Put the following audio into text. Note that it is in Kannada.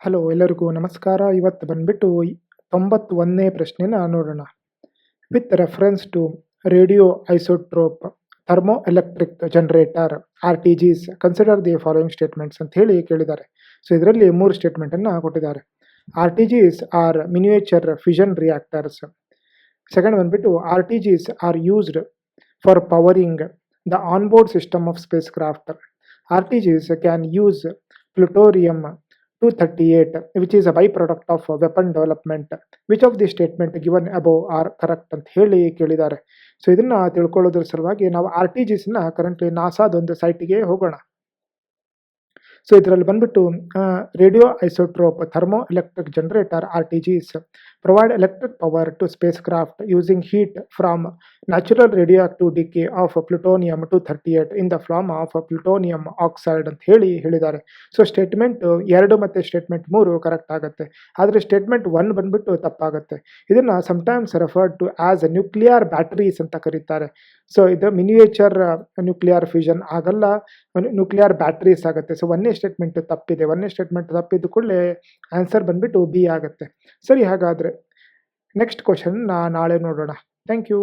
ಹಲೋ ಎಲ್ಲರಿಗೂ ನಮಸ್ಕಾರ. ಇವತ್ತು ಬಂದ್ಬಿಟ್ಟು 91ನೇ ಪ್ರಶ್ನೆನ ನೋಡೋಣ. With reference to radio isotope thermo electric generator RTGs consider the following statements ಅಂತ ಹೇಳಿ ಕೇಳಿದ್ದಾರೆ. ಸೊ ಇದರಲ್ಲಿ 3 ಸ್ಟೇಟ್ಮೆಂಟನ್ನು ಕೊಟ್ಟಿದ್ದಾರೆ. RTGs are miniature fission reactors. Second ಬಂದ್ಬಿಟ್ಟು RTGs are used for powering the onboard system of space craft. RTGs can use plutonium 238 which is a byproduct of weapon development. Which of the statement given above are correct ಅಂತ ಹೇಳಿ ಕೇಳಿದ್ದಾರೆ. ಸೊ ಇದನ್ನ ತಿಳ್ಕೊಳ್ಳೋದ್ರ ಸಲುವಾಗಿ ನಾವು RTGsನ ಕರೆಂಟ್ಲಿ ನಾಸಾದೊಂದು ಸೈಟಿಗೆ ಹೋಗೋಣ. ಸೊ ಇದರಲ್ಲಿ ಬಂದ್ಬಿಟ್ಟು radio isotope thermo electric generator RTGs provide electric power to space craft using heat from natural radioactive decay of plutonium 238 in the form of plutonium oxide ಅಂತ ಹೇಳಿದ್ದಾರೆ. ಸೊ ಸ್ಟೇಟ್ಮೆಂಟ್ 2 ಮತ್ತು ಸ್ಟೇಟ್ಮೆಂಟ್ 3 ಕರೆಕ್ಟ್ ಆಗುತ್ತೆ. ಆದರೆ ಸ್ಟೇಟ್ಮೆಂಟ್ 1 ಬಂದ್ಬಿಟ್ಟು ತಪ್ಪಾಗುತ್ತೆ. ಇದನ್ನ sometimes referred to as nuclear batteries ಅಂತ ಕರೀತಾರೆ. ಸೊ ಇದು ಮಿನಿಯೇಚರ್ ನ್ಯೂಕ್ಲಿಯರ್ ಫ್ಯೂಷನ್ ಆಗಲ್ಲ, ನ್ಯೂಕ್ಲಿಯರ್ ಬ್ಯಾಟರೀಸ್ ಆಗುತ್ತೆ. ಸೊ 1ನೇ ಸ್ಟೇಟ್ಮೆಂಟ್ ತಪ್ಪಿದೆ. 1ನೇ ಸ್ಟೇಟ್ಮೆಂಟ್ ತಪ್ಪಿದ ಕೂಡಲೇ ಆನ್ಸರ್ ಬಂದ್ಬಿಟ್ಟು ಬಿ ಆಗುತ್ತೆ. ಸರಿ, ಹಾಗಾದರೆ ನೆಕ್ಸ್ಟ್ ಕ್ವಶನ್ ನಾಳೆ ನೋಡೋಣ. Thank you.